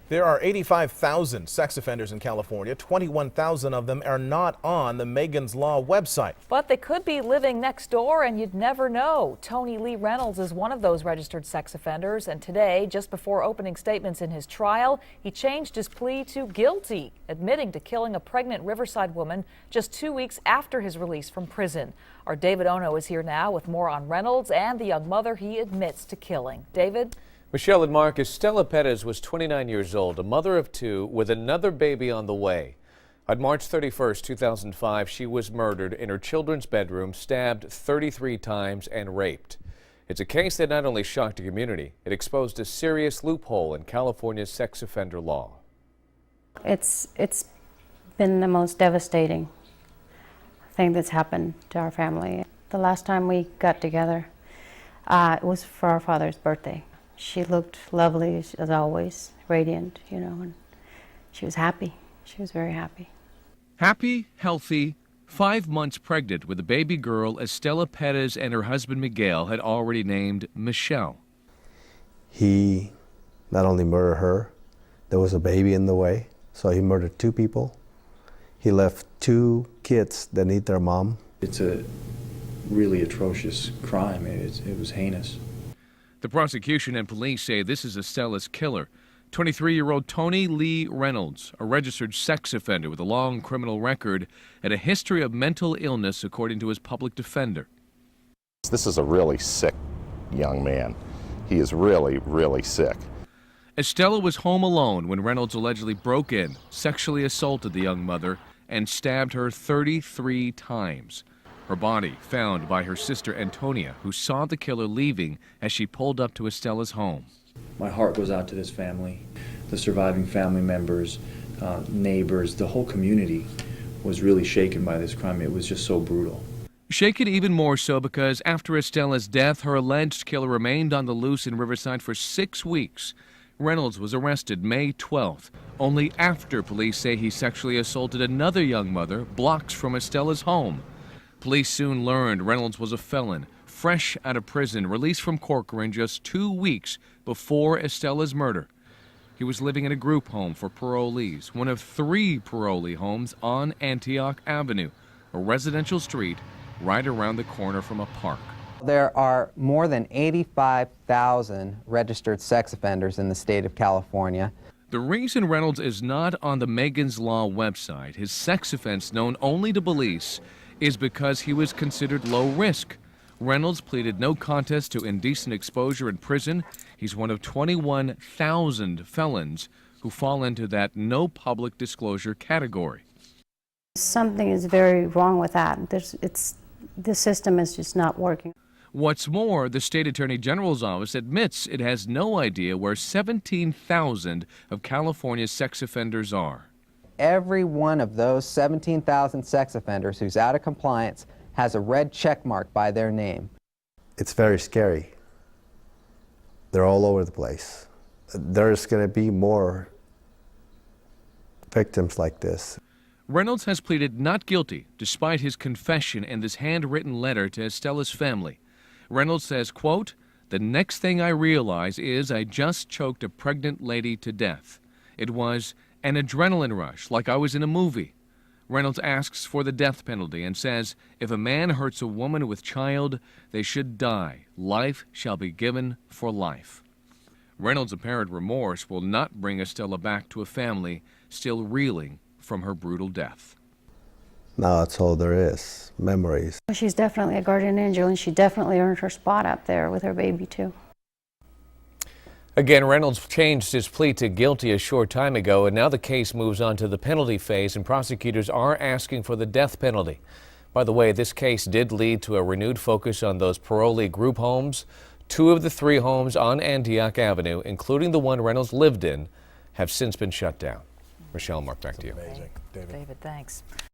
There are 85,000 sex offenders in California. 21,000 of them are not on the Megan's Law website. But they could be living next door and you'd never know. Tony Lee Reynolds is one of those registered sex offenders, and today, just before opening statements in his trial, he changed his plea to guilty, admitting to killing a pregnant Riverside woman just 2 weeks after his release from prison. Our David Ono is here now with more on Reynolds and the young mother he admits to killing. David? Michelle and Mark, Estela Perez was 29 years old, a mother of two with another baby on the way. On March 31st, 2005, she was murdered in her children's bedroom, stabbed 33 times and raped. It's a case that not only shocked the community, it exposed a serious loophole in California's sex offender law. It's been the most devastating thing that's happened to our family. The last time we got together, it was for our father's birthday. She looked lovely as always, radiant, and she was happy. She was very happy. Happy, healthy, 5 months pregnant with a baby girl, Estela Perez and her husband Miguel had already named Michelle. He not only murdered her, there was a baby in the way, so he murdered 2 people. He left 2 kids that need their mom. It's a really atrocious crime. It was heinous. The prosecution and police say this is Estela's killer, 23-year-old Tony Lee Reynolds, a registered sex offender with a long criminal record and a history of mental illness, according to his public defender. This is a really sick young man. He is really, really sick. Estela was home alone when Reynolds allegedly broke in, sexually assaulted the young mother, and stabbed her 33 times. Her body found by her sister Antonia, who saw the killer leaving as she pulled up to Estela's home. My heart goes out to this family, the surviving family members, neighbors. The whole community was really shaken by this crime. It was just so brutal. Shaken even more so because after Estela's death, her alleged killer remained on the loose in Riverside for 6 weeks. Reynolds was arrested May 12th, only after police say he sexually assaulted another young mother blocks from Estela's home. Police soon learned Reynolds was a felon, fresh out of prison, released from Corcoran just 2 weeks before Estela's murder. He was living in a group home for parolees, one of 3 parolee homes on Antioch Avenue, a residential street right around the corner from a park. There are more than 85,000 registered sex offenders in the state of California. The reason Reynolds is not on the Megan's Law website, his sex offense known only to police, is because he was considered low risk. Reynolds pleaded no contest to indecent exposure in prison. He's one of 21,000 felons who fall into that no public disclosure category. Something is very wrong with that. The system is just not working. What's more, the state attorney general's office admits it has no idea where 17,000 of California's sex offenders are. Every one of those 17,000 sex offenders who's out of compliance has a red check mark by their name. It's very scary. They're all over the place. There's going to be more victims like this. Reynolds has pleaded not guilty despite his confession and this handwritten letter to Estela's family. Reynolds says, quote, "The next thing I realize is I just choked a pregnant lady to death. It was an adrenaline rush, like I was in a movie." Reynolds asks for the death penalty and says if a man hurts a woman with child, they should die. Life shall be given for life. Reynolds' apparent remorse will not bring Estela back to a family still reeling from her brutal death. Now that's all there is, memories. She's definitely a guardian angel, and she definitely earned her spot up there with her baby, too. Again, Reynolds changed his plea to guilty a short time ago, and now the case moves on to the penalty phase, and prosecutors are asking for the death penalty. By the way, this case did lead to a renewed focus on those parolee group homes. 2 of the 3 homes on Antioch Avenue, including the one Reynolds lived in, have since been shut down. Michelle, Mark, back to you. Amazing. David, thanks.